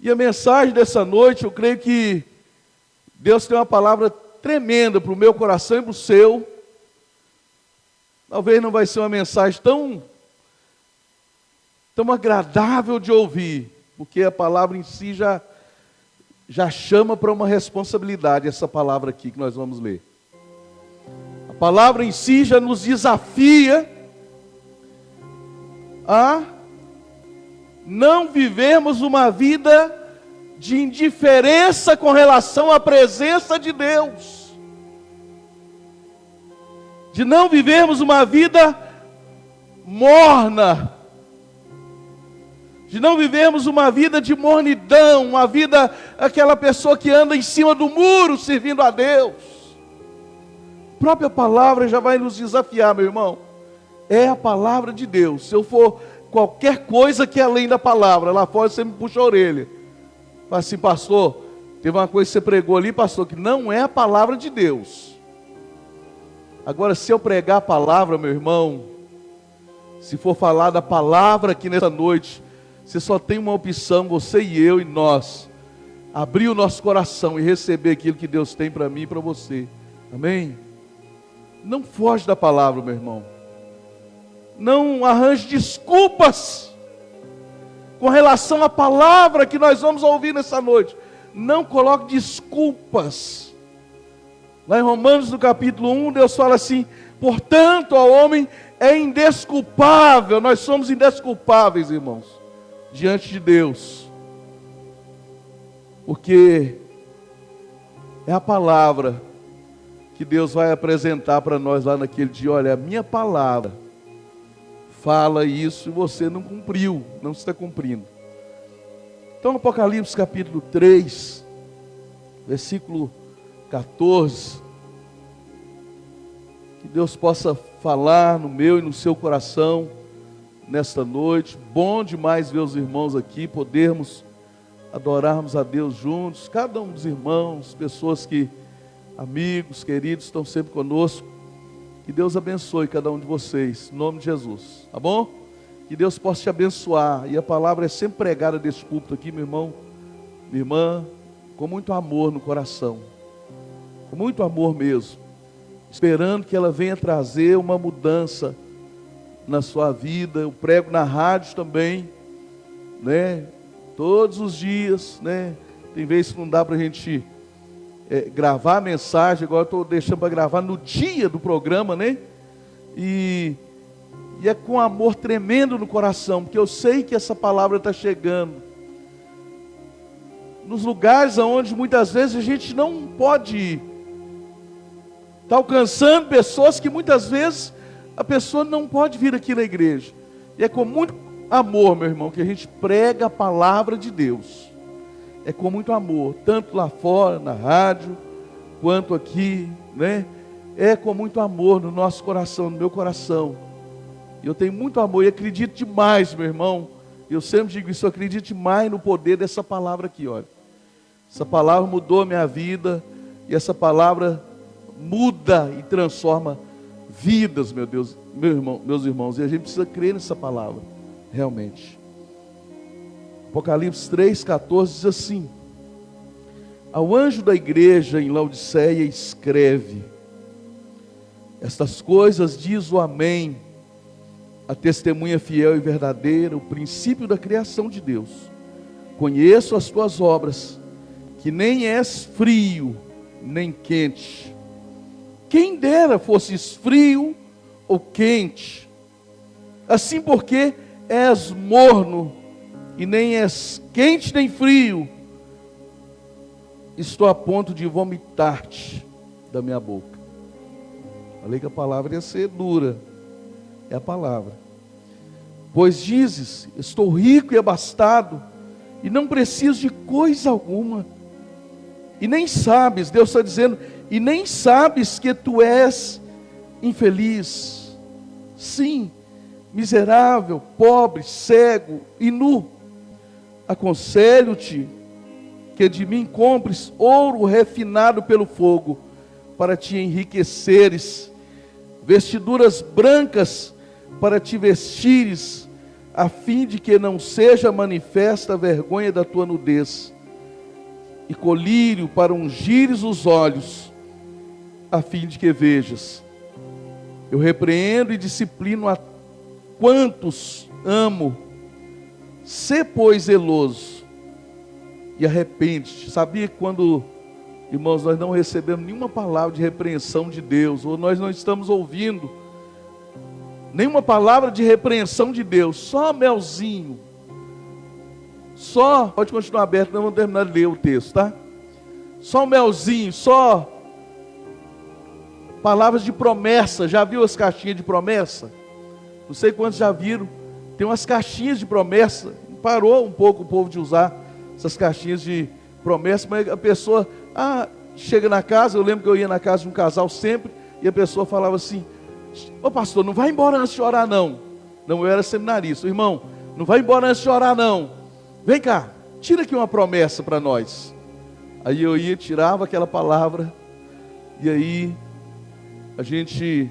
E a mensagem dessa noite, eu creio que Deus tem uma palavra tremenda para o meu coração e para o seu. Talvez não vai ser uma mensagem tão agradável de ouvir, porque a palavra em si já chama para uma responsabilidade, essa palavra aqui que nós vamos ler. A palavra em si já nos desafia a não vivermos uma vida de indiferença com relação à presença de Deus, de não vivermos uma vida morna, de não vivermos uma vida de mornidão, uma vida, aquela pessoa que anda em cima do muro servindo a Deus. A própria palavra já vai nos desafiar, meu irmão. É a palavra de Deus. Se eu for qualquer coisa que é além da palavra, lá fora você me puxa a orelha. Fala assim, pastor, teve uma coisa que você pregou ali, pastor, que não é a palavra de Deus. Agora, se eu pregar a palavra, meu irmão, se for falar da palavra aqui nessa noite, você só tem uma opção, você e eu e nós, abrir o nosso coração e receber aquilo que Deus tem para mim e para você. Amém? Não foge da palavra, meu irmão. Não arranje desculpas com relação à palavra que nós vamos ouvir nessa noite. Não coloque desculpas. Lá em Romanos, no capítulo 1, Deus fala assim: portanto, ao homem é indesculpável. Nós somos indesculpáveis, irmãos, diante de Deus, porque é a palavra que Deus vai apresentar para nós lá naquele dia. Olha, a minha palavra fala isso e você não cumpriu, não está cumprindo. Então, Apocalipse capítulo 3, versículo 14, que Deus possa falar no meu e no seu coração nesta noite. Bom demais ver os irmãos aqui, podermos adorarmos a Deus juntos, cada um dos irmãos, pessoas que, amigos, queridos, estão sempre conosco. Que Deus abençoe cada um de vocês, em nome de Jesus, tá bom? Que Deus possa te abençoar, e a palavra é sempre pregada desse púlpito aqui, meu irmão, minha irmã, com muito amor no coração, com muito amor mesmo, esperando que ela venha trazer uma mudança na sua vida. Eu prego na rádio também, né? Todos os dias, né? Tem vezes que não dá para a gente gravar a mensagem, agora eu estou deixando para gravar no dia do programa, né? E é com amor tremendo no coração, porque eu sei que essa palavra está chegando nos lugares onde muitas vezes a gente não pode ir. Está alcançando pessoas que muitas vezes a pessoa não pode vir aqui na igreja. E é com muito amor, meu irmão, que a gente prega a palavra de Deus. É com muito amor, tanto lá fora, na rádio, quanto aqui, né? É com muito amor no nosso coração, no meu coração. Eu tenho muito amor e acredito demais, meu irmão. Eu sempre digo isso, eu acredito demais no poder dessa palavra aqui, olha. Essa palavra mudou a minha vida, e essa palavra muda e transforma vidas, meu Deus, meus irmãos. E a gente precisa crer nessa palavra, realmente. Apocalipse 3,14 diz assim: ao anjo da igreja em Laodiceia escreve: estas coisas diz o Amém, a testemunha fiel e verdadeira, o princípio da criação de Deus. Conheço as tuas obras, que nem és frio, nem quente. Quem dera fosses frio ou quente. Assim, porque és morno, e nem és quente nem frio, estou a ponto de vomitar-te da minha boca. Falei que a palavra ia ser dura. É a palavra. Pois dizes: estou rico e abastado, e não preciso de coisa alguma. E nem sabes, Deus está dizendo, e nem sabes que tu és infeliz. Sim, miserável, pobre, cego e nu. Aconselho-te que de mim compres ouro refinado pelo fogo, para te enriqueceres, vestiduras brancas para te vestires, a fim de que não seja manifesta a vergonha da tua nudez, e colírio para ungires os olhos, a fim de que vejas. Eu repreendo e disciplino a quantos amo. Sê, pois, zeloso e arrepende-te. Sabia que quando, irmãos, nós não recebemos nenhuma palavra de repreensão de Deus, ou nós não estamos ouvindo nenhuma palavra de repreensão de Deus, só melzinho, só, pode continuar aberto, nós vamos terminar de ler o texto, tá? Só um melzinho, só palavras de promessa. Já viu as caixinhas de promessa? Não sei quantos já viram. Tem umas caixinhas de promessa. Parou um pouco o povo de usar essas caixinhas de promessa, mas a pessoa chega na casa. Eu lembro que eu ia na casa de um casal sempre, e a pessoa falava assim: ô pastor, não vai embora antes de orar não. Não, eu era seminarista. Irmão, não vai embora antes de orar não. Vem cá, tira aqui uma promessa para nós. Aí eu ia, tirava aquela palavra, e aí a gente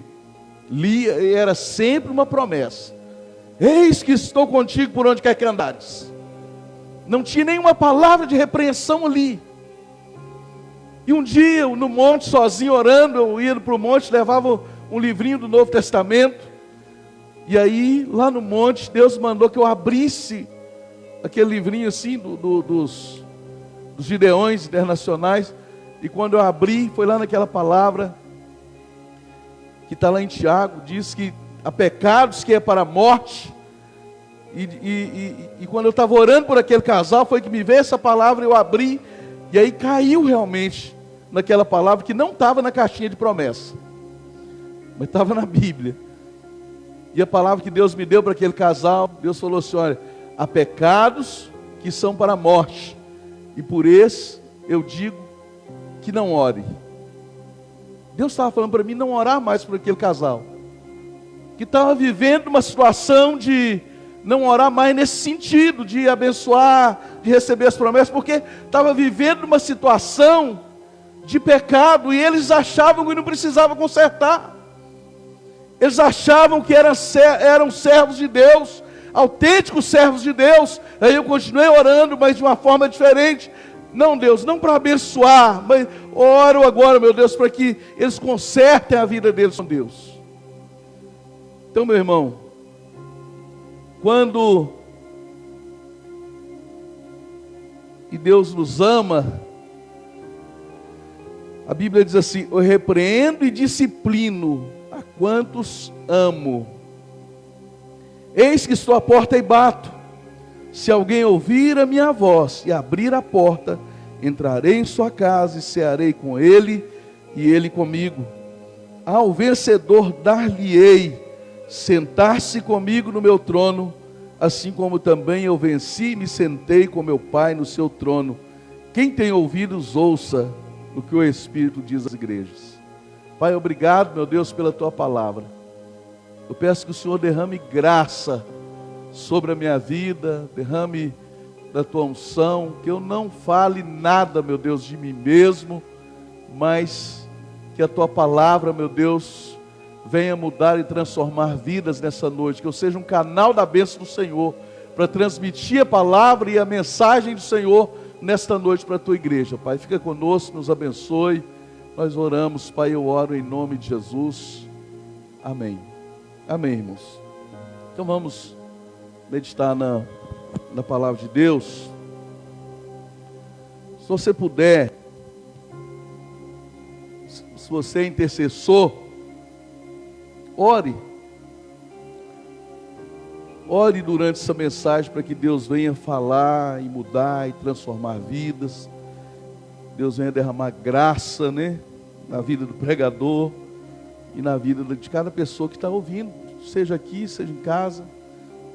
lia, e era sempre uma promessa: eis que estou contigo por onde quer que andares. Não tinha nenhuma palavra de repreensão ali. E um dia, eu, no monte, sozinho orando, eu ia para o monte, levava um livrinho do Novo Testamento, e aí, lá no monte, Deus mandou que eu abrisse aquele livrinho assim, dos Gideões Internacionais, e quando eu abri, foi lá naquela palavra, que está lá em Tiago, diz que há pecados que é para a morte, e quando eu estava orando por aquele casal, foi que me veio essa palavra, eu abri, e aí caiu realmente naquela palavra, que não estava na caixinha de promessa, mas estava na Bíblia. E a palavra que Deus me deu para aquele casal, Deus falou assim: olha, há pecados que são para a morte, e por esse eu digo que não ore. Deus estava falando para mim não orar mais por aquele casal, que estava vivendo uma situação de não orar mais nesse sentido, de abençoar, de receber as promessas, porque estava vivendo uma situação de pecado, e eles achavam que não precisava consertar. Eles achavam que eram servos de Deus, autênticos servos de Deus. Aí eu continuei orando, mas de uma forma diferente. Não, Deus, não para abençoar, mas oro agora, meu Deus, para que eles consertem a vida deles com Deus. Então, meu irmão, quando Deus nos ama, a Bíblia diz assim: eu repreendo e disciplino a quantos amo. Eis que estou à porta e bato. Se alguém ouvir a minha voz e abrir a porta, entrarei em sua casa e cearei com ele e ele comigo. Ao vencedor dar-lhe-ei sentar-se comigo no meu trono, assim como também eu venci e me sentei com meu Pai no seu trono. Quem tem ouvidos, ouça o que o Espírito diz às igrejas. Pai, obrigado, meu Deus, pela tua palavra. Eu peço que o Senhor derrame graça sobre a minha vida, derrame da tua unção, que eu não fale nada, meu Deus, de mim mesmo, mas que a tua palavra, meu Deus, venha mudar e transformar vidas nessa noite, que eu seja um canal da bênção do Senhor, para transmitir a palavra e a mensagem do Senhor nesta noite para a tua igreja. Pai, fica conosco, nos abençoe. Nós oramos, Pai, eu oro em nome de Jesus. Amém. Amém, irmãos. Então vamos meditar na palavra de Deus. Se você puder, se você é intercessor, ore. Ore durante essa mensagem para que Deus venha falar e mudar e transformar vidas. Deus venha derramar graça, né, na vida do pregador e na vida de cada pessoa que está ouvindo, seja aqui, seja em casa,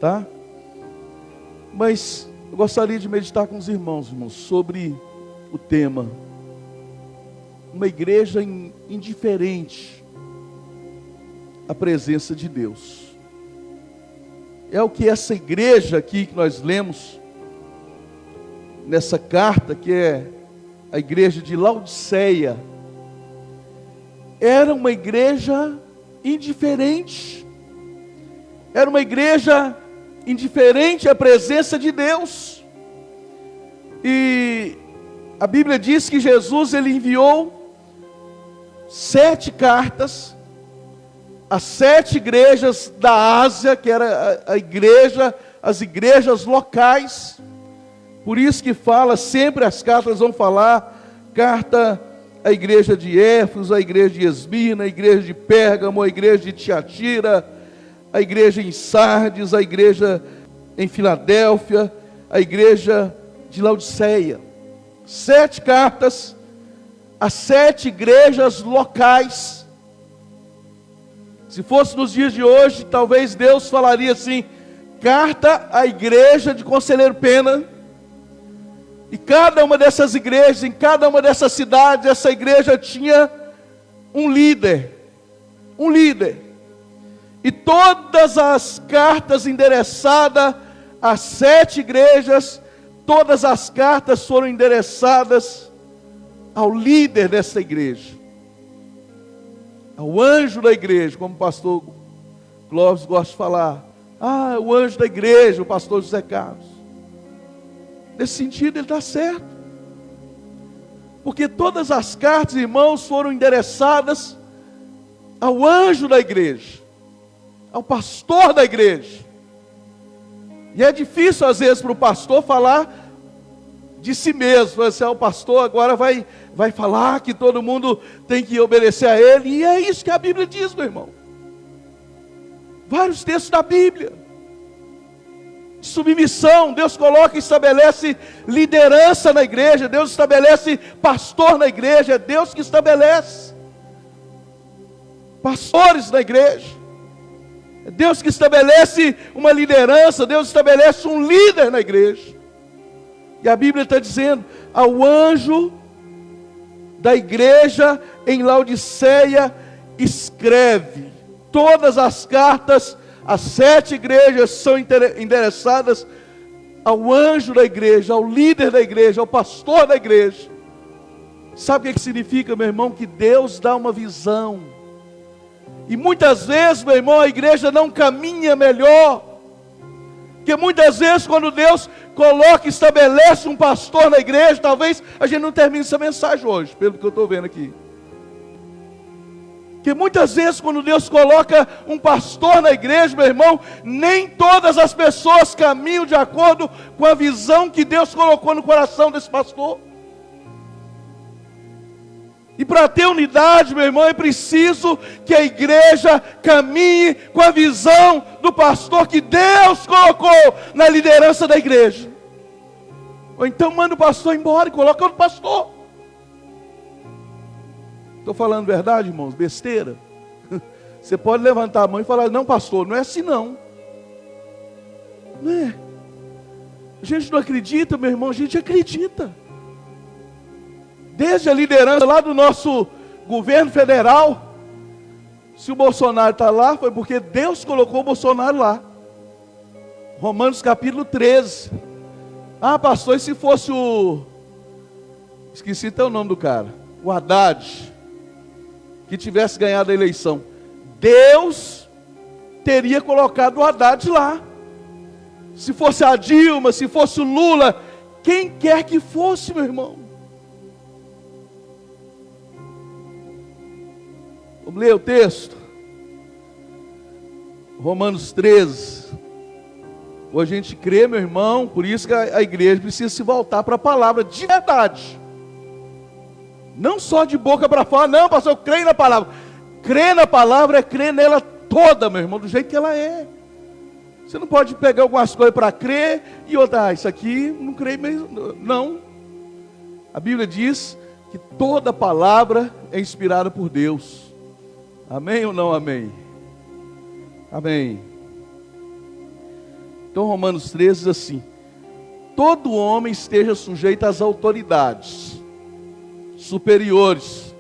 tá? Mas eu gostaria de meditar com os irmãos, sobre o tema: uma igreja indiferente à presença de Deus. É o que essa igreja aqui que nós lemos nessa carta, que é a igreja de Laodiceia, era uma igreja indiferente, era uma igreja indiferente à presença de Deus. E a Bíblia diz que Jesus ele enviou 7 cartas às 7 igrejas da Ásia, que era as igrejas locais. Por isso que fala, sempre as cartas vão falar, carta à igreja de Éfeso, à igreja de Esmirna, à igreja de Pérgamo, à igreja de Tiatira, à igreja em Sardes, à igreja em Filadélfia, à igreja de Laodiceia. 7 cartas às 7 igrejas locais. Se fosse nos dias de hoje, talvez Deus falaria assim: carta à igreja de Conselheiro Pena. E cada uma dessas igrejas, em cada uma dessas cidades, essa igreja tinha um líder. Um líder. E todas as cartas endereçadas às 7 igrejas, todas as cartas foram endereçadas ao líder dessa igreja, ao anjo da igreja, como o pastor Clóvis gosta de falar. O anjo da igreja, o pastor José Carlos. Nesse sentido ele está certo, porque todas as cartas, irmãos, foram endereçadas ao anjo da igreja, ao pastor da igreja. E é difícil às vezes para o pastor falar de si mesmo, assim, o pastor agora vai falar que todo mundo tem que obedecer a ele, e é isso que a Bíblia diz, meu irmão. Vários textos da Bíblia, submissão, Deus coloca e estabelece liderança na igreja, Deus estabelece pastor na igreja, é Deus que estabelece pastores na igreja, é Deus que estabelece uma liderança, Deus estabelece um líder na igreja. E a Bíblia está dizendo, ao anjo da igreja em Laodiceia, escreve. Todas as cartas, as 7 igrejas são endereçadas ao anjo da igreja, ao líder da igreja, ao pastor da igreja. Sabe o que significa, meu irmão? Que Deus dá uma visão. E muitas vezes, meu irmão, a igreja não caminha melhor. Porque muitas vezes quando Deus coloca e estabelece um pastor na igreja, talvez a gente não termine essa mensagem hoje, pelo que eu estou vendo aqui. Porque muitas vezes quando Deus coloca um pastor na igreja, meu irmão, nem todas as pessoas caminham de acordo com a visão que Deus colocou no coração desse pastor. E para ter unidade, meu irmão, é preciso que a igreja caminhe com a visão do pastor que Deus colocou na liderança da igreja. Ou então manda o pastor embora e coloca outro pastor. Estou falando verdade, irmãos? Besteira? Você pode levantar a mão e falar: não, pastor, não é assim não. Não é. A gente não acredita, meu irmão, a gente acredita. Desde a liderança lá do nosso governo federal, se o Bolsonaro está lá, foi porque Deus colocou o Bolsonaro lá. Romanos capítulo 13. Pastor, e se fosse esqueci até o nome do cara, o Haddad, que tivesse ganhado a eleição, Deus teria colocado o Haddad lá. Se fosse a Dilma, se fosse o Lula, quem quer que fosse, meu irmão. Vamos ler o texto. Romanos 13. Hoje a gente crê, meu irmão, por isso que a igreja precisa se voltar para a palavra de verdade. Não só de boca para fora, não, pastor, eu creio na palavra. Crer na palavra é crer nela toda, meu irmão, do jeito que ela é. Você não pode pegar algumas coisas para crer e outra, isso aqui não creio mesmo. Não. A Bíblia diz que toda palavra é inspirada por Deus. Amém ou não amém? Amém. Então Romanos 13 diz assim: todo homem esteja sujeito às autoridades superiores,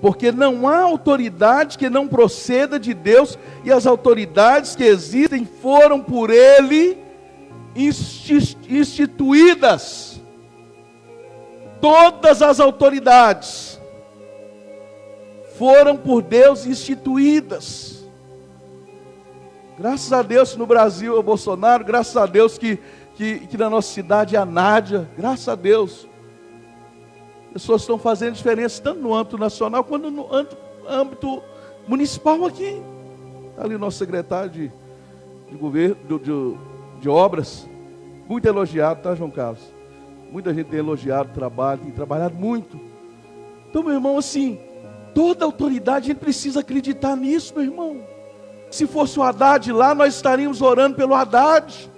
porque não há autoridade que não proceda de Deus, e as autoridades que existem foram por Ele instituídas. Todas as autoridades foram por Deus instituídas. Graças a Deus que no Brasil é o Bolsonaro, graças a Deus que na nossa cidade é a Nádia, graças a Deus. Pessoas estão fazendo diferença tanto no âmbito nacional quanto no âmbito municipal aqui. Está ali o nosso secretário de governo, de obras, muito elogiado, tá, João Carlos? Muita gente tem elogiado o trabalho, tem trabalhado muito. Então, meu irmão, assim, toda autoridade, a gente precisa acreditar nisso, meu irmão. Se fosse o Haddad lá, nós estaríamos orando pelo Haddad.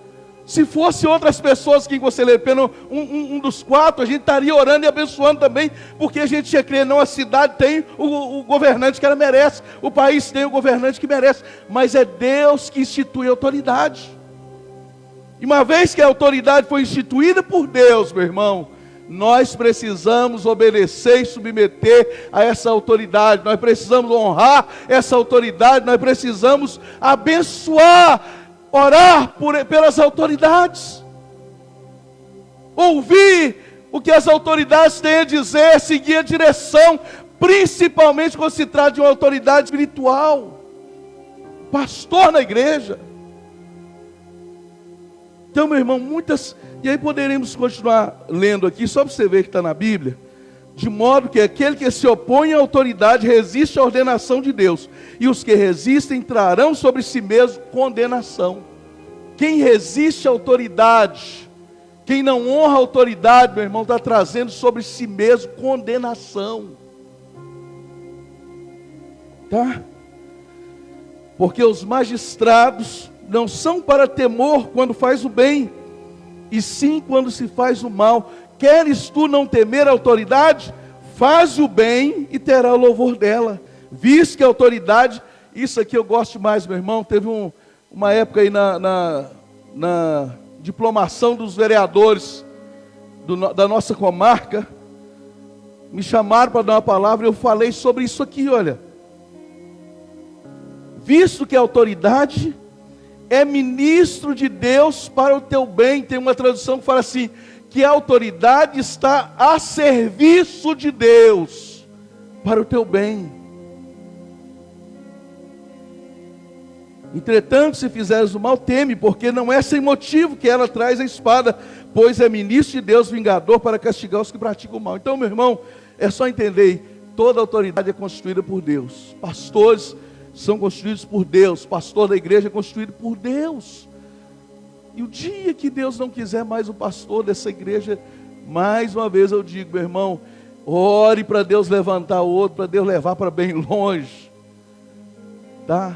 Se fosse outras pessoas que você lê, pelo um dos quatro, a gente estaria orando e abençoando também, porque a gente ia crer, não, a cidade tem o governante que ela merece, o país tem o governante que merece, mas é Deus que institui a autoridade. E uma vez que a autoridade foi instituída por Deus, meu irmão, nós precisamos obedecer e submeter a essa autoridade, nós precisamos honrar essa autoridade, nós precisamos abençoar, orar pelas autoridades, ouvir o que as autoridades têm a dizer, seguir a direção, principalmente quando se trata de uma autoridade espiritual, pastor na igreja. Então, meu irmão, e aí poderemos continuar lendo aqui, só para você ver que está na Bíblia, de modo que aquele que se opõe à autoridade resiste à ordenação de Deus, e os que resistem trarão sobre si mesmo condenação. Quem resiste à autoridade, quem não honra a autoridade, meu irmão, está trazendo sobre si mesmo condenação. Tá? Porque os magistrados não são para temor quando faz o bem, e sim quando se faz o mal. Queres tu não temer a autoridade? Faz o bem e terá o louvor dela. Visto que a autoridade, isso aqui eu gosto mais, meu irmão. Teve uma época aí na diplomação dos vereadores da nossa comarca, me chamaram para dar uma palavra e eu falei sobre isso aqui, olha. Visto que a autoridade é ministro de Deus para o teu bem. Tem uma tradução que fala assim, que a autoridade está a serviço de Deus para o teu bem. Entretanto, se fizeres o mal, teme, porque não é sem motivo que ela traz a espada, pois é ministro de Deus, vingador, para castigar os que praticam o mal. Então, meu irmão, é só entender, toda autoridade é constituída por Deus. Pastores são constituídos por Deus, pastor da igreja é constituído por Deus. E o dia que Deus não quiser mais o pastor dessa igreja, mais uma vez eu digo, meu irmão, ore para Deus levantar outro, para Deus levar para bem longe, tá?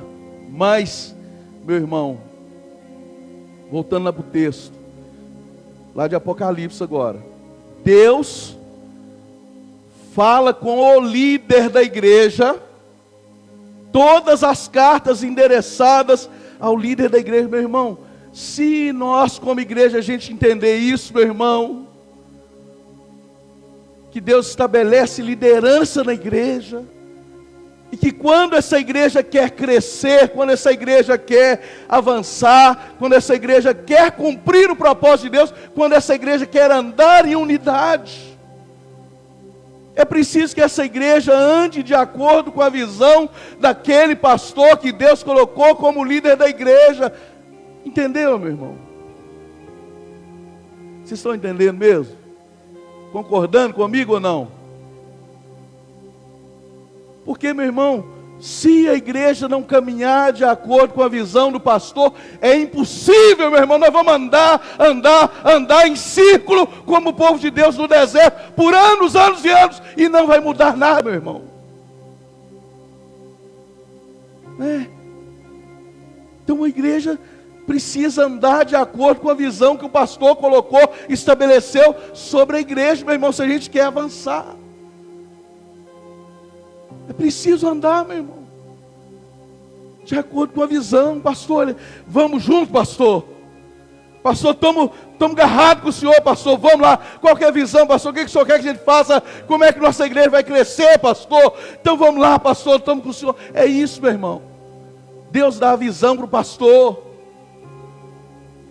Mas, meu irmão, voltando lá para o texto, lá de Apocalipse agora, Deus fala com o líder da igreja, todas as cartas endereçadas ao líder da igreja, meu irmão. Se nós como igreja a gente entender isso, meu irmão, que Deus estabelece liderança na igreja, e que quando essa igreja quer crescer, quando essa igreja quer avançar, quando essa igreja quer cumprir o propósito de Deus, quando essa igreja quer andar em unidade, é preciso que essa igreja ande de acordo com a visão daquele pastor que Deus colocou como líder da igreja. Entendeu, meu irmão? Vocês estão entendendo mesmo? Concordando comigo ou não? Porque, meu irmão, se a igreja não caminhar de acordo com a visão do pastor, é impossível, meu irmão. Nós vamos andar em círculo, como o povo de Deus no deserto, por anos e anos, e não vai mudar nada, meu irmão. Então a igreja precisa andar de acordo com a visão que o pastor colocou, estabeleceu sobre a igreja, meu irmão, se a gente quer avançar. É preciso andar, meu irmão, de acordo com a visão. Pastor, vamos juntos, pastor. Pastor, estamos agarrados com o senhor, pastor. Vamos lá, qual que é a visão, pastor? O que o senhor quer que a gente faça? Como é que nossa igreja vai crescer, pastor? Então vamos lá, pastor, estamos com o senhor. É isso, meu irmão. Deus dá a visão para o pastor.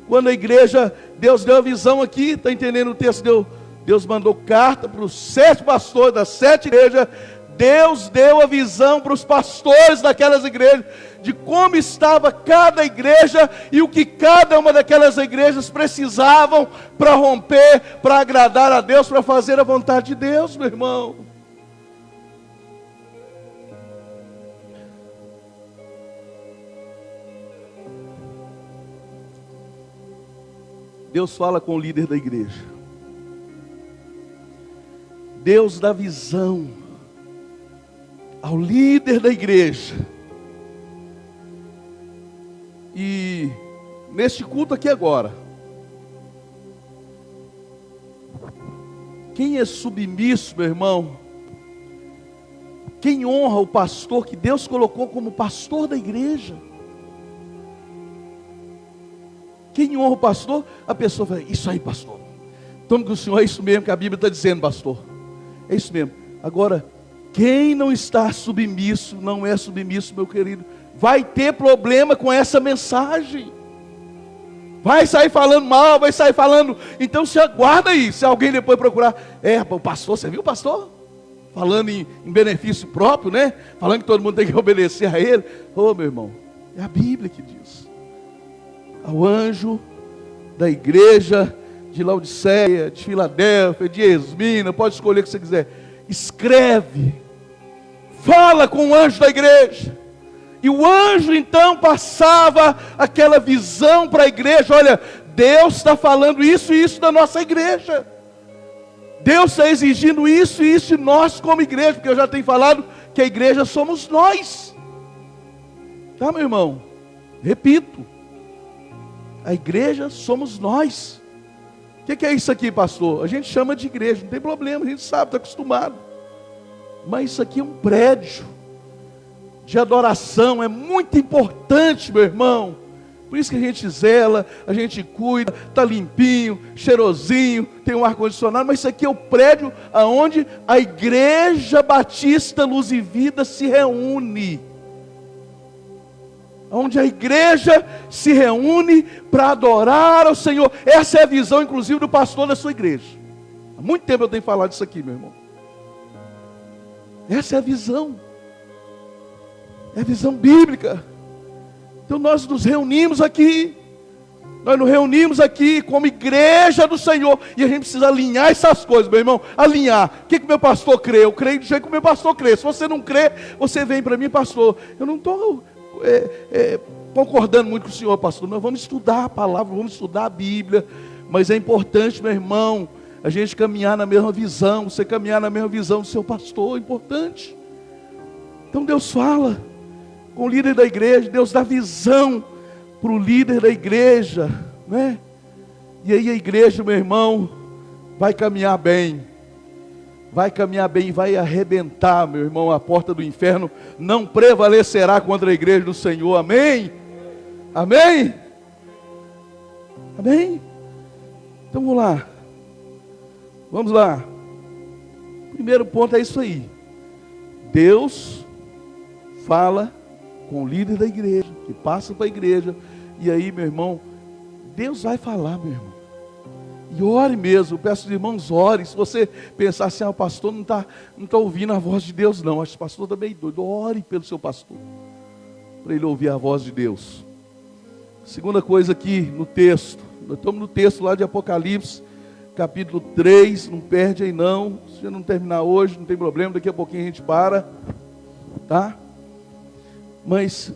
Quando a igreja, Deus deu a visão aqui, está entendendo o texto? Deus mandou carta para os 7 pastores das 7 igrejas, Deus deu a visão para os pastores daquelas igrejas, de como estava cada igreja e o que cada uma daquelas igrejas precisavam para romper, para agradar a Deus, para fazer a vontade de Deus, meu irmão. Deus fala com o líder da igreja. Deus dá visão ao líder da igreja. E neste culto aqui agora, quem é submisso, meu irmão, quem honra o pastor que Deus colocou como pastor da igreja, quem honra o pastor, a pessoa fala, isso aí, pastor, tome com o senhor, é isso mesmo que a Bíblia está dizendo, pastor, é isso mesmo. Agora, quem não está submisso, não é submisso, meu querido, vai ter problema com essa mensagem, vai sair falando mal, vai sair falando, então se aguarda aí, se alguém depois procurar, o pastor, você viu o pastor? Falando em benefício próprio, né? Falando que todo mundo tem que obedecer a ele. Ô, meu irmão, é a Bíblia que diz. Ao anjo da igreja de Laodiceia, de Filadélfia, de Esmina, pode escolher o que você quiser, escreve, fala com o anjo da igreja. E o anjo então passava aquela visão para a igreja, olha, Deus está falando isso e isso da nossa igreja, Deus está exigindo isso e isso de nós como igreja, porque eu já tenho falado que a igreja somos nós, tá, meu irmão? Repito, a igreja somos nós. O que é isso aqui, pastor? A gente chama de igreja, não tem problema, a gente sabe, está acostumado. Mas isso aqui é um prédio de adoração, é muito importante, meu irmão. Por isso que a gente zela, a gente cuida, está limpinho, cheirosinho, tem um ar-condicionado, mas isso aqui é o prédio onde a Igreja Batista Luz e Vida se reúne. Onde a igreja se reúne para adorar ao Senhor. Essa é a visão, inclusive, do pastor da sua igreja. Há muito tempo eu tenho falado isso aqui, meu irmão. Essa é a visão. É a visão bíblica. Então nós nos reunimos aqui. Nós nos reunimos aqui como igreja do Senhor. E a gente precisa alinhar essas coisas, meu irmão. Alinhar. O que o meu pastor crê? Eu creio do jeito que o meu pastor crê. Se você não crê, você vem para mim, pastor. Eu não estou concordando muito com o senhor, pastor. Nós vamos estudar a palavra, vamos estudar a Bíblia. Mas é importante, meu irmão, a gente caminhar na mesma visão. Você caminhar na mesma visão do seu pastor, é importante. Então Deus fala com o líder da igreja, Deus dá visão para o líder da igreja, né? E aí a igreja, meu irmão, vai caminhar bem, vai arrebentar, meu irmão, a porta do inferno não prevalecerá contra a igreja do Senhor, amém? Amém? Amém? Então vamos lá, primeiro ponto é isso aí, Deus fala com o líder da igreja, que passa para a igreja, e aí, meu irmão, Deus vai falar, meu irmão. E ore mesmo, eu peço aos irmãos, ore. Se você pensar assim, o pastor não está ouvindo a voz de Deus, não. Acho que o pastor está meio doido. Ore pelo seu pastor, para ele ouvir a voz de Deus. Segunda coisa aqui no texto, nós estamos no texto lá de Apocalipse, capítulo 3, não perde aí não. Se você não terminar hoje, não tem problema, daqui a pouquinho a gente para, tá? Mas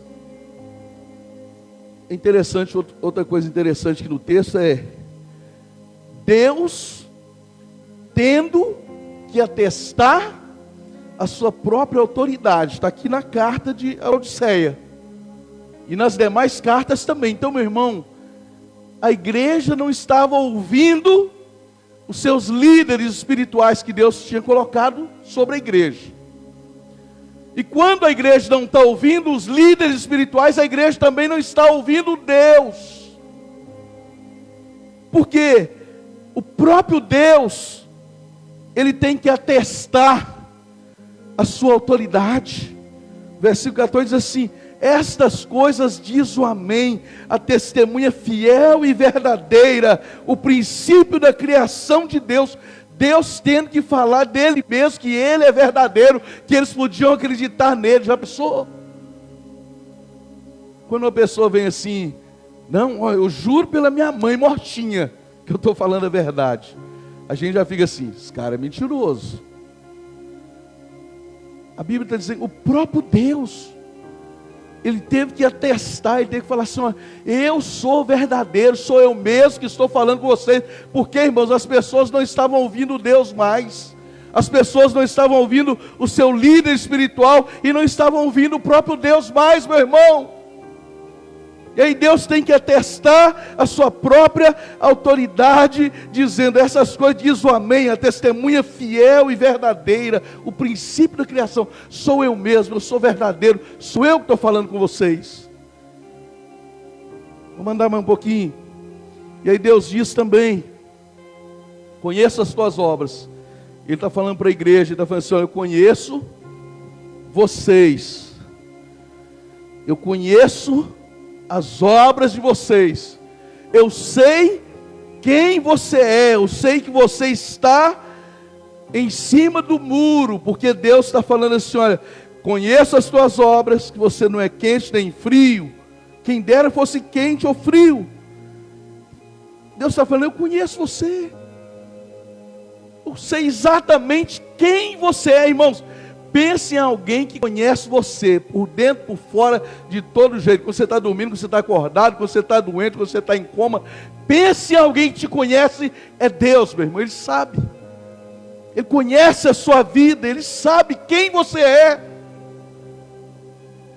é interessante, outra coisa interessante aqui no texto é Deus tendo que atestar a sua própria autoridade. Está aqui na carta de Laodiceia e nas demais cartas também. Então, meu irmão, a igreja não estava ouvindo os seus líderes espirituais que Deus tinha colocado sobre a igreja. E quando a igreja não está ouvindo os líderes espirituais, a igreja também não está ouvindo Deus. Porque o próprio Deus, Ele tem que atestar a sua autoridade. Versículo 14 diz assim: estas coisas diz o Amém, a testemunha fiel e verdadeira, o princípio da criação de Deus. Deus tendo que falar dele mesmo, que ele é verdadeiro, que eles podiam acreditar nele. Já pensou? Quando uma pessoa vem assim, não, ó, eu juro pela minha mãe mortinha, que eu estou falando a verdade. A gente já fica assim, esse cara é mentiroso. A Bíblia está dizendo, o próprio Deus, Ele teve que atestar, Ele teve que falar assim, ó, eu sou verdadeiro, sou eu mesmo que estou falando com vocês. Porque, irmãos, as pessoas não estavam ouvindo Deus mais. As pessoas não estavam ouvindo o seu líder espiritual e não estavam ouvindo o próprio Deus mais, meu irmão. E aí Deus tem que atestar a sua própria autoridade, dizendo essas coisas, diz o amém, a testemunha fiel e verdadeira, o princípio da criação, sou eu mesmo, eu sou verdadeiro, sou eu que estou falando com vocês. Vou mandar mais um pouquinho. E aí Deus diz também, conheço as tuas obras. Ele está falando para a igreja, ele está falando assim, olha, eu conheço vocês, eu conheço as obras de vocês, eu sei quem você é, eu sei que você está em cima do muro, porque Deus está falando assim, olha, conheço as tuas obras, que você não é quente nem frio, quem dera fosse quente ou frio. Deus está falando, eu conheço você, eu sei exatamente quem você é, irmãos. Pense em alguém que conhece você, por dentro, por fora, de todo jeito. Quando você está dormindo, quando você está acordado, quando você está doente, quando você está em coma. Pense em alguém que te conhece, é Deus, meu irmão. Ele sabe. Ele conhece a sua vida, Ele sabe quem você é.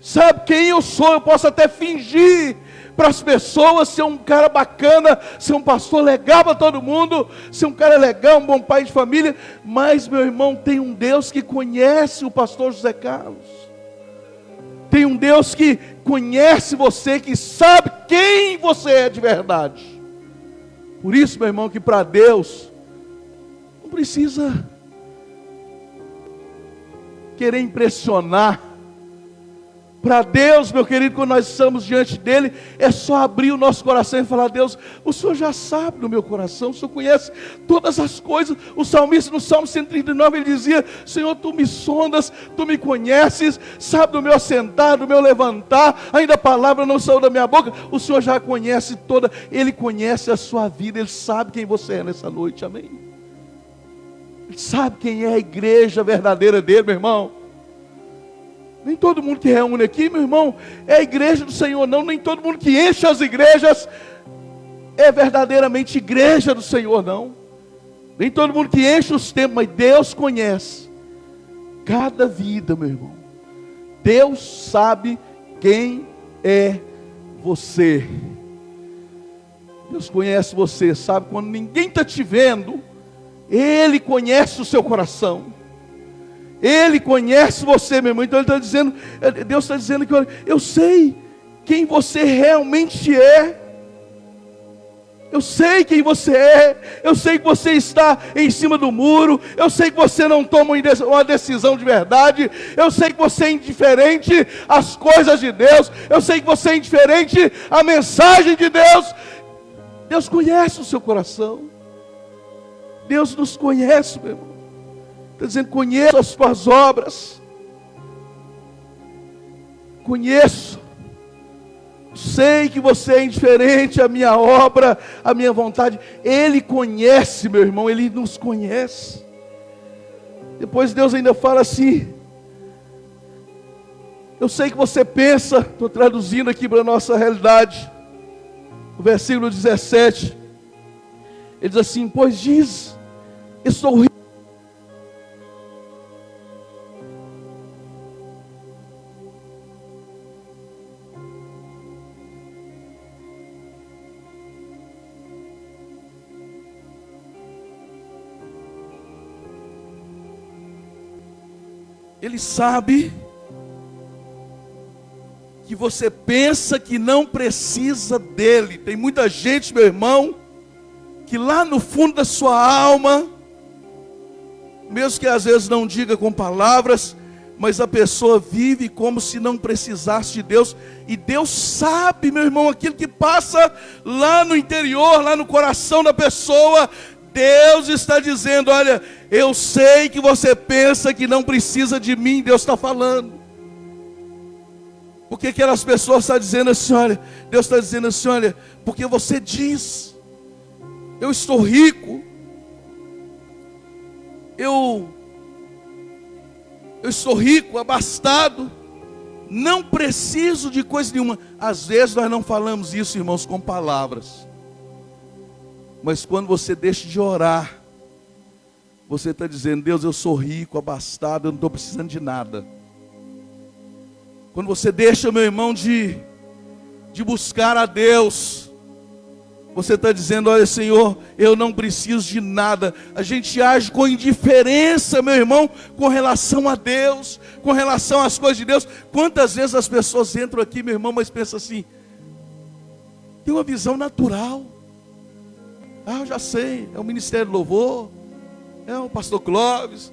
Sabe quem eu sou, eu posso até fingir para as pessoas, ser um cara bacana, ser um pastor legal para todo mundo, ser um cara legal, um bom pai de família, mas meu irmão, tem um Deus que conhece o pastor José Carlos, tem um Deus que conhece você, que sabe quem você é de verdade. Por isso, meu irmão, que para Deus, não precisa querer impressionar. Para Deus, meu querido, quando nós estamos diante dEle, é só abrir o nosso coração e falar, Deus, o Senhor já sabe do meu coração, o Senhor conhece todas as coisas. O salmista no Salmo 139, ele dizia, Senhor, Tu me sondas, Tu me conheces, sabe do meu assentar, do meu levantar, ainda a palavra não saiu da minha boca, o Senhor já conhece toda, Ele conhece a sua vida, Ele sabe quem você é nessa noite, amém? Ele sabe quem é a igreja verdadeira dEle, meu irmão. Nem todo mundo que reúne aqui, meu irmão, é a igreja do Senhor, não. Nem todo mundo que enche as igrejas é verdadeiramente igreja do Senhor, não. Nem todo mundo que enche os templos, mas Deus conhece cada vida, meu irmão. Deus sabe quem é você. Deus conhece você, sabe quando ninguém está te vendo, Ele conhece o seu coração. Ele conhece você, meu irmão. Então Ele está dizendo, Deus está dizendo que olha, eu sei quem você realmente é. Eu sei quem você é. Eu sei que você está em cima do muro. Eu sei que você não toma uma decisão de verdade. Eu sei que você é indiferente às coisas de Deus. Eu sei que você é indiferente à mensagem de Deus. Deus conhece o seu coração. Deus nos conhece, meu irmão. Está dizendo, conheço as tuas obras, conheço, sei que você é indiferente à minha obra, à minha vontade. Ele conhece, meu irmão, Ele nos conhece. Depois Deus ainda fala assim, eu sei que você pensa, estou traduzindo aqui para a nossa realidade, o versículo 17, ele diz assim, pois diz, estou rico. Ele sabe que você pensa que não precisa dele. Tem muita gente, meu irmão, que lá no fundo da sua alma, mesmo que às vezes não diga com palavras, mas a pessoa vive como se não precisasse de Deus. E Deus sabe, meu irmão, aquilo que passa lá no interior, lá no coração da pessoa. Deus está dizendo: olha, eu sei que você pensa que não precisa de mim. Deus está falando. Por que aquelas pessoas estão dizendo assim? Olha, Deus está dizendo assim: olha, porque você diz, eu estou rico, eu estou rico, abastado, não preciso de coisa nenhuma. Às vezes nós não falamos isso, irmãos, com palavras, mas quando você deixa de orar, você está dizendo: Deus, eu sou rico, abastado, eu não estou precisando de nada. Quando você deixa, meu irmão, de buscar a Deus, você está dizendo: olha, Senhor, eu não preciso de nada. A gente age com indiferença, meu irmão, com relação a Deus, com relação às coisas de Deus. Quantas vezes as pessoas entram aqui, meu irmão, mas pensam assim, tem uma visão natural. Ah, eu já sei, é o Ministério do Louvor, é o pastor Clóvis,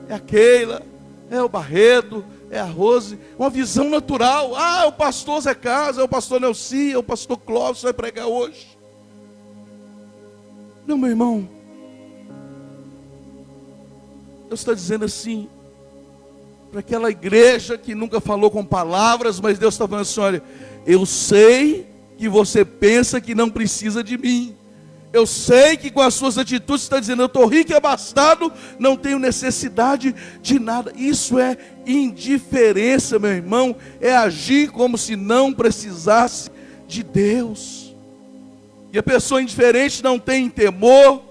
é a Keila, é o Barreto, é a Rose. Uma visão natural. Ah, é o pastor Zé Casa, é o pastor Nelci, é o pastor Clóvis, vai pregar hoje. Não, meu irmão, Deus está dizendo assim, para aquela igreja que nunca falou com palavras, mas Deus está falando assim: olha, eu sei que você pensa que não precisa de mim. Eu sei que com as suas atitudes está dizendo: eu estou rico e abastado, não tenho necessidade de nada. Isso é indiferença, meu irmão. É agir como se não precisasse de Deus. E a pessoa indiferente não tem temor.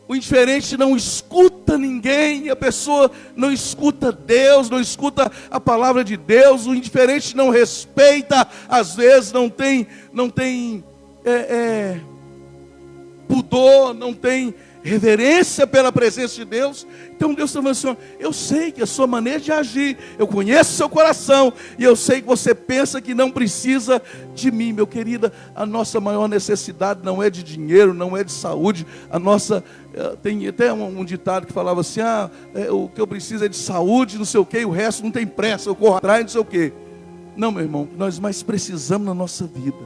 O indiferente não escuta ninguém. A pessoa não escuta Deus, não escuta a palavra de Deus. O indiferente não respeita, às vezes não tem pudor, não tem reverência pela presença de Deus. Então Deus está falando assim: eu sei que a sua maneira de agir, eu conheço o seu coração, e eu sei que você pensa que não precisa de mim. Meu querida, a nossa maior necessidade não é de dinheiro, não é de saúde. A nossa, tem até um ditado que falava assim: o que eu preciso é de saúde, não sei o que, o resto não tem pressa, eu corro atrás, não sei o que. Não, meu irmão, o que nós mais precisamos na nossa vida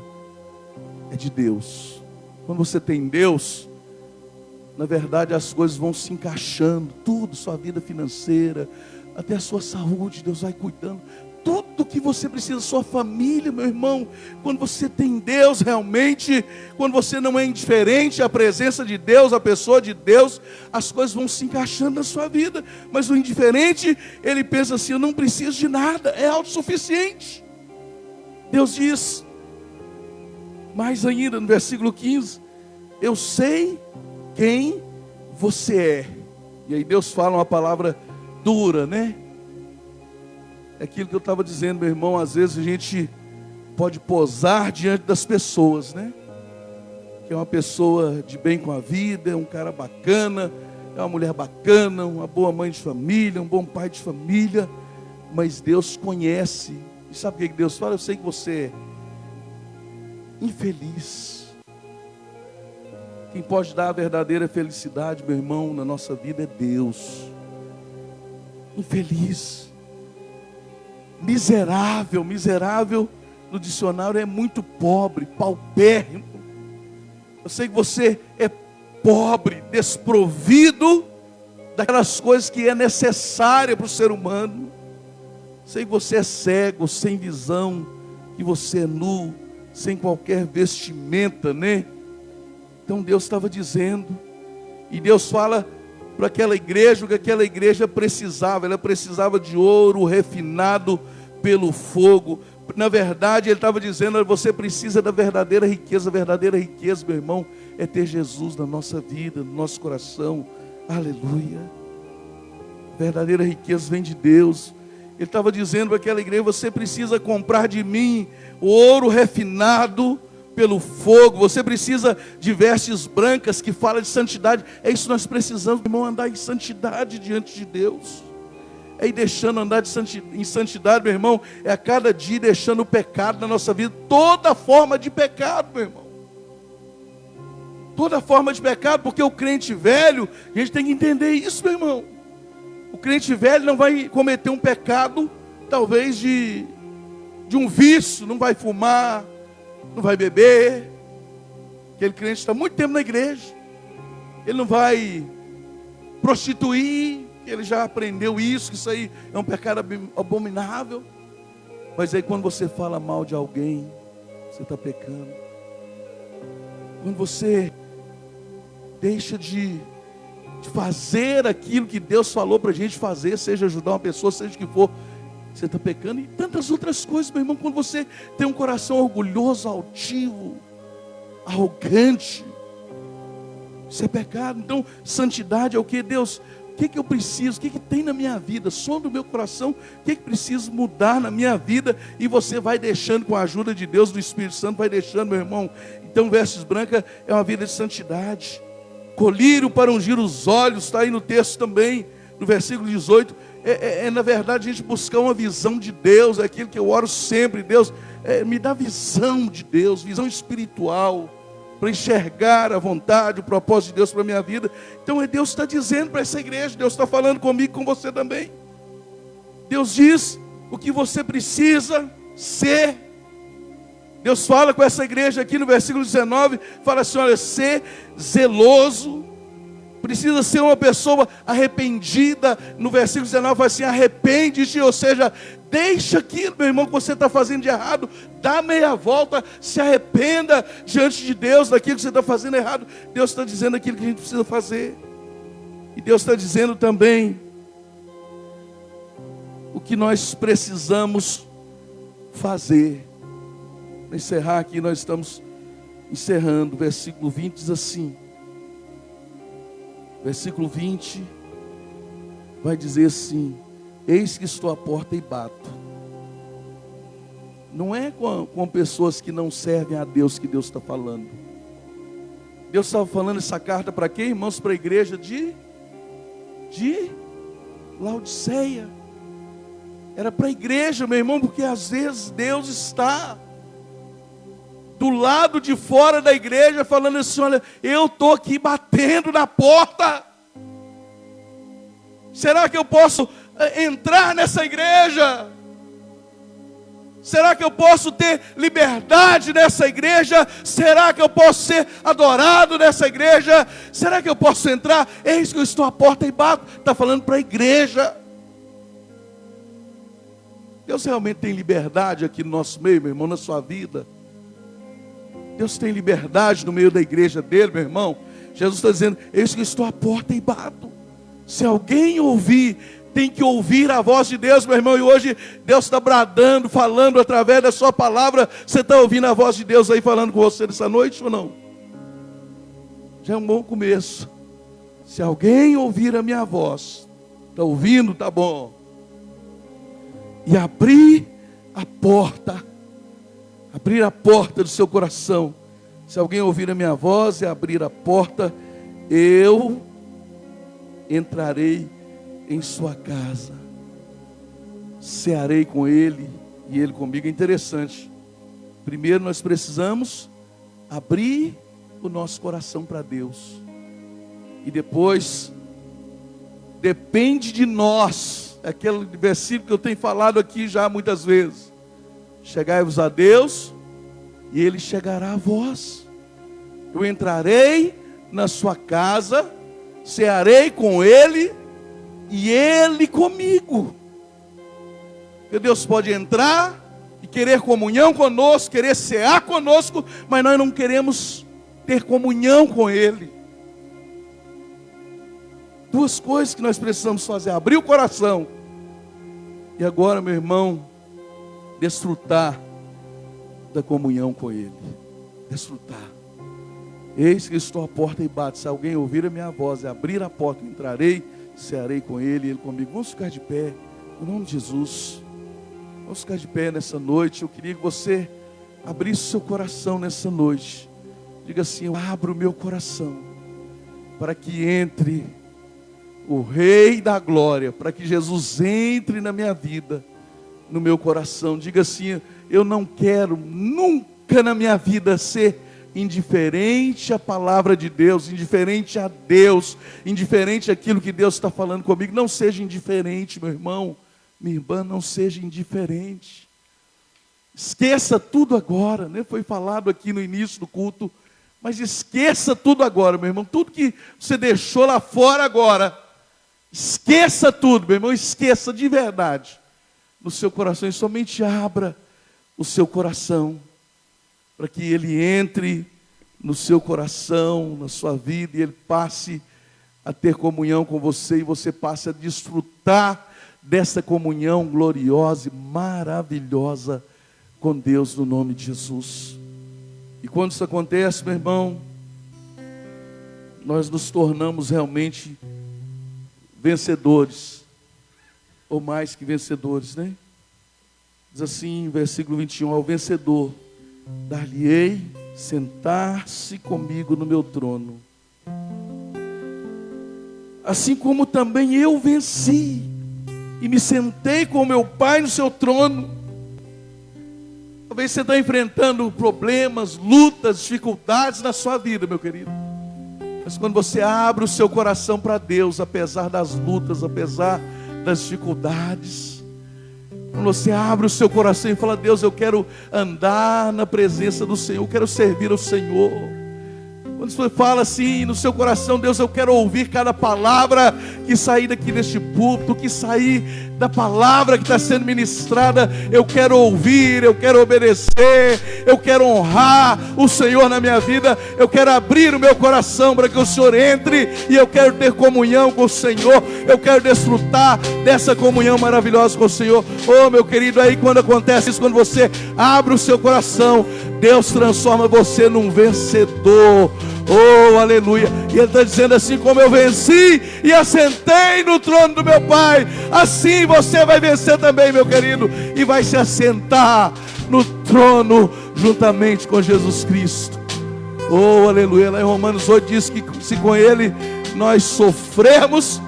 é de Deus. Quando você tem Deus, na verdade as coisas vão se encaixando, tudo, sua vida financeira, até a sua saúde, Deus vai cuidando, tudo que você precisa, sua família, meu irmão. Quando você tem Deus realmente, quando você não é indiferente à presença de Deus, à pessoa de Deus, as coisas vão se encaixando na sua vida. Mas o indiferente, ele pensa assim: eu não preciso de nada, é autossuficiente. Deus diz mais ainda no versículo 15: eu sei quem você é. E aí Deus fala uma palavra dura, né? É aquilo que eu estava dizendo, meu irmão. Às vezes a gente pode posar diante das pessoas, né? Que é uma pessoa de bem com a vida, é um cara bacana, é uma mulher bacana, uma boa mãe de família, um bom pai de família. Mas Deus conhece. E sabe o que Deus fala? Eu sei que você é infeliz. Quem pode dar a verdadeira felicidade, meu irmão, na nossa vida é Deus. Infeliz, miserável. Miserável no dicionário é muito pobre, paupérrimo. Eu sei que você é pobre, desprovido daquelas coisas que é necessária para o ser humano. Eu sei que você é cego, sem visão, que você é nu, sem qualquer vestimenta, né? Então Deus estava dizendo, e Deus fala para aquela igreja o que aquela igreja precisava. Ela precisava de ouro refinado pelo fogo. Na verdade, Ele estava dizendo: você precisa da verdadeira riqueza. A verdadeira riqueza, meu irmão, é ter Jesus na nossa vida, no nosso coração. Aleluia. A verdadeira riqueza vem de Deus. Ele estava dizendo para aquela igreja: você precisa comprar de mim o ouro refinado pelo fogo. Você precisa de vestes brancas que falam de santidade. É isso que nós precisamos, irmão, andar em santidade diante de Deus. É ir deixando andar em santidade, meu irmão. É a cada dia deixando o pecado na nossa vida. Toda forma de pecado, meu irmão. Toda forma de pecado, porque o crente velho, a gente tem que entender isso, meu irmão. O crente velho não vai cometer um pecado, talvez de um vício, não vai fumar, não vai beber. Aquele crente está muito tempo na igreja, Ele não vai prostituir, ele já aprendeu isso, que isso aí é um pecado abominável. Mas aí quando você fala mal de alguém, você está pecando. Quando você deixa de fazer aquilo que Deus falou para a gente fazer, seja ajudar uma pessoa, seja o que for, você está pecando. E tantas outras coisas, meu irmão. Quando você tem um coração orgulhoso, altivo, arrogante, isso é pecado. Então, santidade é o que? Deus, o que eu preciso? O que tem na minha vida? Sonda o meu coração. O que preciso mudar na minha vida? E você vai deixando, com a ajuda de Deus, do Espírito Santo, vai deixando, meu irmão. Então, vestes brancas é uma vida de santidade. Colírio para ungir os olhos, está aí no texto também, no versículo 18. Na verdade, a gente buscar uma visão de Deus, é aquilo que eu oro sempre. Deus, me dá visão de Deus, visão espiritual, para enxergar a vontade, o propósito de Deus para a minha vida. Então Deus está dizendo para essa igreja, Deus está falando comigo, com você também. Deus diz o que você precisa ser. Deus fala com essa igreja aqui no versículo 19, fala assim, olha, ser zeloso, precisa ser uma pessoa arrependida. No versículo 19 fala assim, arrepende-te, ou seja, deixa aquilo, meu irmão, que você está fazendo de errado, dá meia volta, se arrependa diante de Deus daquilo que você está fazendo errado. Deus está dizendo aquilo que a gente precisa fazer. E Deus está dizendo também o que nós precisamos fazer. Para encerrar aqui, nós estamos encerrando. Versículo 20 diz assim. Versículo 20 vai dizer assim: eis que estou à porta e bato. Não é com pessoas que não servem a Deus que Deus está falando. Deus estava falando essa carta para quem, irmãos? Para a igreja de Laodiceia. Era para a igreja, meu irmão, porque às vezes Deus está do lado de fora da igreja, falando assim, olha, eu estou aqui batendo na porta. Será que eu posso entrar nessa igreja? Será que eu posso ter liberdade nessa igreja? Será que eu posso ser adorado nessa igreja? Será que eu posso entrar? Eis que eu estou à porta e bato. Está falando para a igreja. Deus realmente tem liberdade aqui no nosso meio, meu irmão, na sua vida. Deus tem liberdade no meio da igreja dele, meu irmão. Jesus está dizendo, eis que eu estou à porta e bato. Se alguém ouvir, tem que ouvir a voz de Deus, meu irmão. E hoje Deus está bradando, falando através da sua palavra. Você está ouvindo a voz de Deus aí falando com você nessa noite ou não? Já é um bom começo. Se alguém ouvir a minha voz, está ouvindo, tá bom. E abrir a porta do seu coração. Se alguém ouvir a minha voz e abrir a porta, eu entrarei em sua casa, cearei com ele e ele comigo. É interessante. Primeiro nós precisamos abrir o nosso coração para Deus. E depois, depende de nós, aquele versículo que eu tenho falado aqui já muitas vezes. Chegai-vos a Deus e Ele chegará a vós. Eu entrarei na sua casa, cearei com Ele e Ele comigo. Porque Deus pode entrar e querer comunhão conosco, querer cear conosco, mas nós não queremos ter comunhão com Ele. Duas coisas que nós precisamos fazer: abrir o coração e agora, meu irmão, desfrutar da comunhão com Ele. Desfrutar. Eis que estou à porta e bato. Se alguém ouvir a minha voz e abrir a porta, entrarei, cearei com Ele e Ele comigo. Vamos ficar de pé, em nome de Jesus. Vamos ficar de pé nessa noite. Eu queria que você abrisse seu coração nessa noite. Diga assim: eu abro o meu coração para que entre o Rei da Glória, para que Jesus entre na minha vida, no meu coração. Diga assim: eu não quero nunca na minha vida ser indiferente à palavra de Deus, indiferente a Deus, indiferente àquilo que Deus está falando comigo. Não seja indiferente, meu irmão, minha irmã, não seja indiferente. Esqueça tudo agora, né? Foi falado aqui no início do culto, Mas esqueça tudo agora, meu irmão. Tudo que você deixou lá fora agora. Esqueça tudo, meu irmão. Esqueça de verdade. No seu coração. E somente abra o seu coração. Para que Ele entre no seu coração, na sua vida. E Ele passe a ter comunhão com você. E você passe a desfrutar dessa comunhão gloriosa e maravilhosa com Deus no nome de Jesus. E quando isso acontece, meu irmão, nós nos tornamos realmente vencedores, ou mais que vencedores, né? Diz assim, versículo 21, ao vencedor, dar-lhe-ei sentar-se comigo no meu trono, assim como também eu venci, e me sentei com meu Pai no seu trono. Talvez você está enfrentando problemas, lutas, dificuldades na sua vida, meu querido. Mas quando você abre o seu coração para Deus, apesar das lutas, apesar das dificuldades, quando você abre o seu coração e fala, Deus, eu quero andar na presença do Senhor, eu quero servir ao Senhor. Quando você fala assim no seu coração, Deus, eu quero ouvir cada palavra que sair daqui deste púlpito, que sair da palavra que está sendo ministrada, eu quero ouvir, eu quero obedecer, eu quero honrar o Senhor na minha vida, eu quero abrir o meu coração para que o Senhor entre, e eu quero ter comunhão com o Senhor, eu quero desfrutar dessa comunhão maravilhosa com o Senhor. Oh, meu querido, aí quando acontece isso, quando você abre o seu coração, Deus transforma você num vencedor. Oh, aleluia. E Ele está dizendo assim, como eu venci e assentei no trono do meu Pai, assim você vai vencer também, meu querido, e vai se assentar no trono juntamente com Jesus Cristo. Oh, aleluia. Lá em Romanos 8 diz que se com Ele nós sofremos,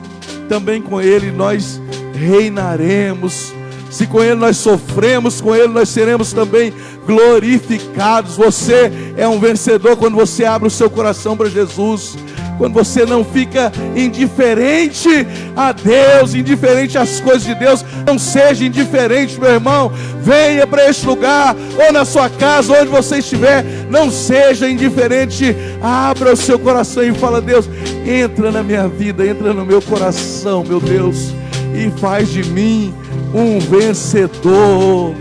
também com Ele nós reinaremos. Se com Ele nós sofremos, com Ele nós seremos também glorificados. Você é um vencedor quando você abre o seu coração para Jesus. Quando você não fica indiferente a Deus, indiferente às coisas de Deus. Não seja indiferente, meu irmão. Venha para este lugar, ou na sua casa, onde você estiver. Não seja indiferente. Abra o seu coração e fala, Deus, entra na minha vida, entra no meu coração, meu Deus, e faz de mim um vencedor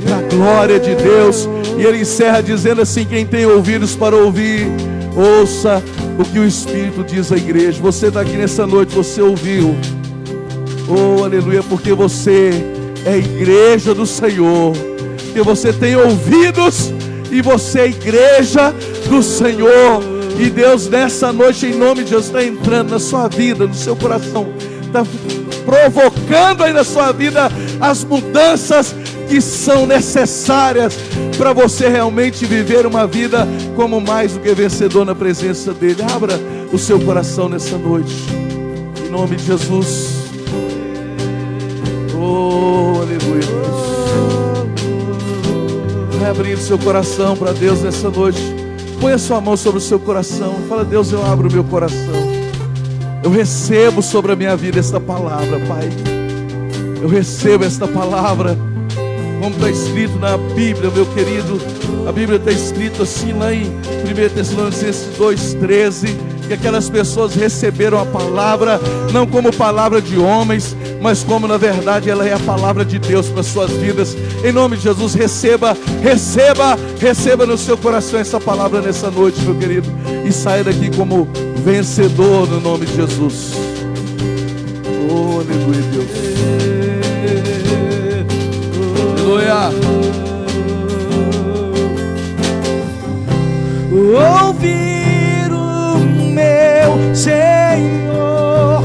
para a glória de Deus. E ele encerra dizendo assim, quem tem ouvidos para ouvir, ouça o que o Espírito diz à igreja. Você está aqui nessa noite, você ouviu, oh aleluia, porque você é a igreja do Senhor, porque você tem ouvidos e você é a igreja do Senhor. E Deus nessa noite, em nome de Jesus, está entrando na sua vida, no seu coração, está provocando aí na sua vida as mudanças que são necessárias para você realmente viver uma vida como mais do que vencedor na presença dEle. Abra o seu coração nessa noite, em nome de Jesus. Oh, aleluia. Vai abrindo seu coração para Deus nessa noite. Põe a sua mão sobre o seu coração. Fala, Deus, eu abro o meu coração. Eu recebo sobre a minha vida esta palavra, Pai. Eu recebo esta palavra, como está escrito na Bíblia, meu querido. A Bíblia está escrito assim lá em 1 Tessalonicenses 2,13, que aquelas pessoas receberam a palavra, não como palavra de homens, mas como na verdade ela é a palavra de Deus para as suas vidas. Em nome de Jesus, receba no seu coração essa palavra nessa noite, meu querido, e saia daqui como vencedor no nome de Jesus. Oh, aleluia, Deus. Aleluia. Ouvir o meu Senhor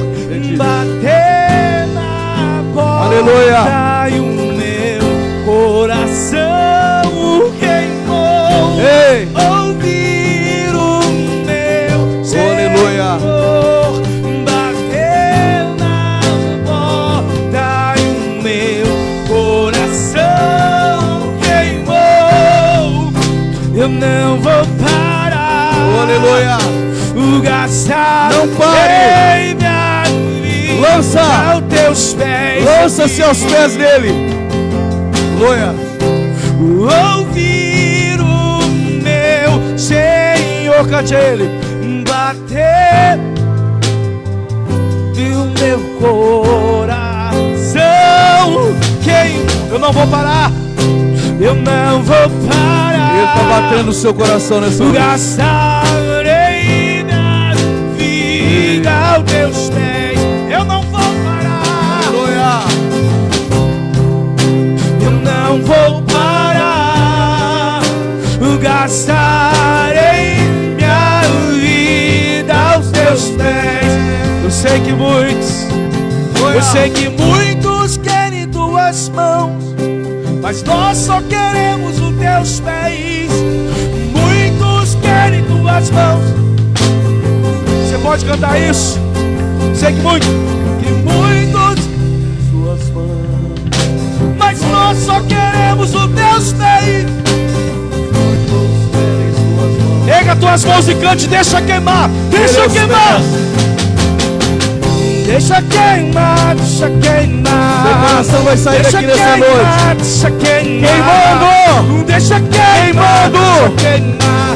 bater na porta. Aleluia. E o meu coração queimou. Ei. Ouvir o meu Senhor bater na porta e o meu coração queimou. Eu não vou parar. Aleluia. Gastar não pare. Minha vida lança aos teus pés. Lança-se aos pés dele. Aleluia. Ouvir o meu Senhor, cante a Ele. Bater e o meu coração queima. Eu não vou parar. Eu não vou parar. Ele está batendo o seu coração nessa hora. Gastarei da vida aos teus pés. Eu não vou parar. Aleluia. Eu não vou parar. Gastarei minha vida aos teus pés. Eu sei que muitos querem tuas mãos, mas nós só queremos os teus pés. Muitos querem tuas mãos. Você pode cantar isso? Sei que muitos suas mãos, mas nós só queremos os teus pés. Pega tuas mãos e cante, deixa queimar, deixa queimar. Deixa queimar, deixa queimar. Seu coração vai sair daqui nessa noite. Deixa queimar, Queimando. deixa queimando.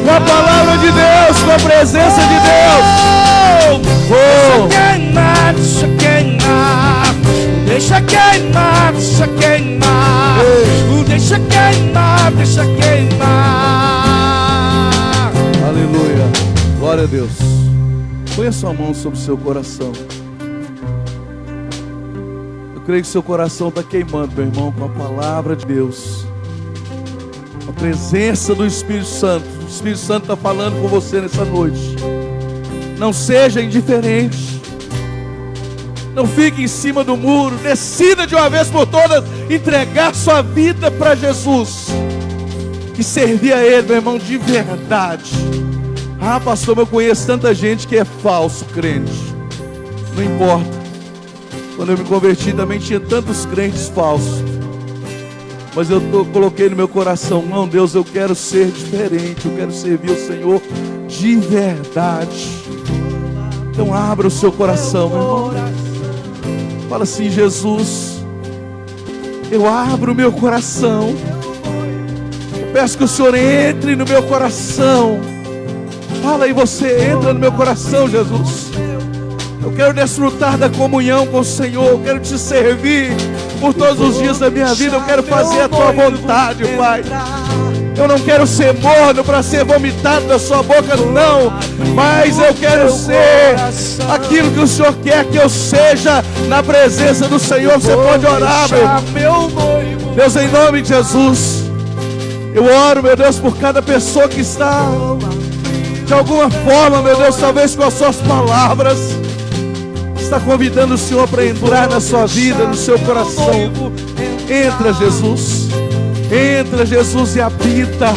Com a palavra de Deus, com a presença de Deus. Deixa queimar, deixa queimar. Deixa queimar, deixa queimar. Deixa queimar, deixa queimar. Aleluia. Glória a Deus. Põe a sua mão sobre o seu coração. Eu creio que seu coração está queimando, meu irmão, com a palavra de Deus. A presença do Espírito Santo. O Espírito Santo está falando com você nessa noite. Não seja indiferente. Não fique em cima do muro. Decida de uma vez por todas entregar sua vida para Jesus e servir a Ele, meu irmão, de verdade. Ah, pastor, eu conheço tanta gente que é falso crente. Não importa. Quando eu me converti também tinha tantos crentes falsos. Mas eu coloquei no meu coração, não, Deus, eu quero ser diferente. Eu quero servir o Senhor de verdade. Então abra o seu coração, meu irmão. Fala assim: Jesus, eu abro o meu coração. Eu peço que o Senhor entre no meu coração. Fala aí, você entra no meu coração, Jesus. Eu quero desfrutar da comunhão com o Senhor. Eu quero te servir por todos os dias da minha vida. Eu quero fazer a tua vontade, Pai. Eu não quero ser morno para ser vomitado da sua boca, não. Mas eu quero ser aquilo que o Senhor quer que eu seja na presença do Senhor. Você pode orar, meu Deus, em nome de Jesus. Eu oro, meu Deus, por cada pessoa que está de alguma forma, meu Deus, talvez com as suas palavras, está convidando o Senhor para entrar na sua vida, no seu coração. Entra, Jesus. Entra, Jesus, e habita.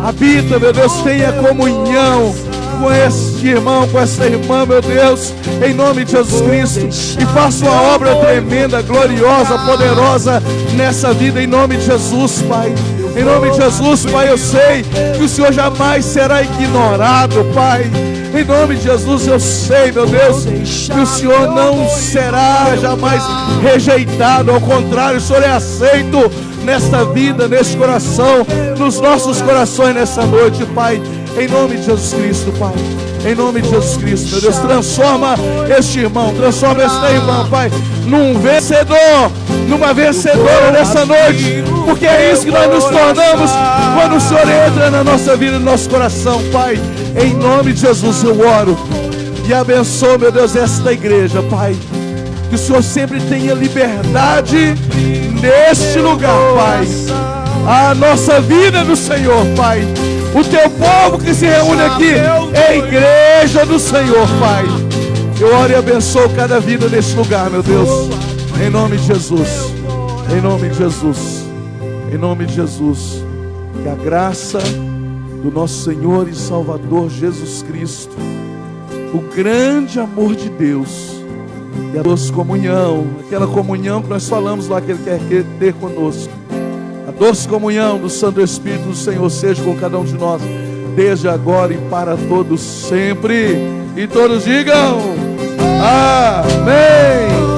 Habita, meu Deus, tenha comunhão com este irmão, com essa irmã, meu Deus, em nome de Jesus Cristo. E faça uma obra tremenda, gloriosa, poderosa nessa vida, em nome de Jesus, Pai. Em nome de Jesus, Pai, eu sei que o Senhor jamais será ignorado, Pai. Em nome de Jesus, eu sei, meu Deus, que o Senhor não será jamais rejeitado. Ao contrário, o Senhor é aceito nesta vida, neste coração, nos nossos corações nessa noite, Pai. Em nome de Jesus Cristo, Pai. Em nome de Jesus Cristo, meu Deus, transforma este irmão, transforma esta irmã, Pai, num vencedor, numa vencedora nessa noite, porque é isso que nós nos tornamos quando o Senhor entra na nossa vida, no nosso coração, Pai. Em nome de Jesus eu oro e abençoo, meu Deus, esta igreja, Pai. Que o Senhor sempre tenha liberdade neste lugar, Pai. A nossa vida no Senhor, Pai. O teu povo que se reúne aqui é a igreja do Senhor, Pai. Eu oro e abençoo cada vida neste lugar, meu Deus. Em nome de Jesus. Em nome de Jesus. Em nome de Jesus. Que a graça do nosso Senhor e Salvador Jesus Cristo, o grande amor de Deus e a doce comunhão, aquela comunhão que nós falamos lá que Ele quer ter conosco, a doce comunhão do Santo Espírito do Senhor seja com cada um de nós, desde agora e para todos sempre. E todos digam amém.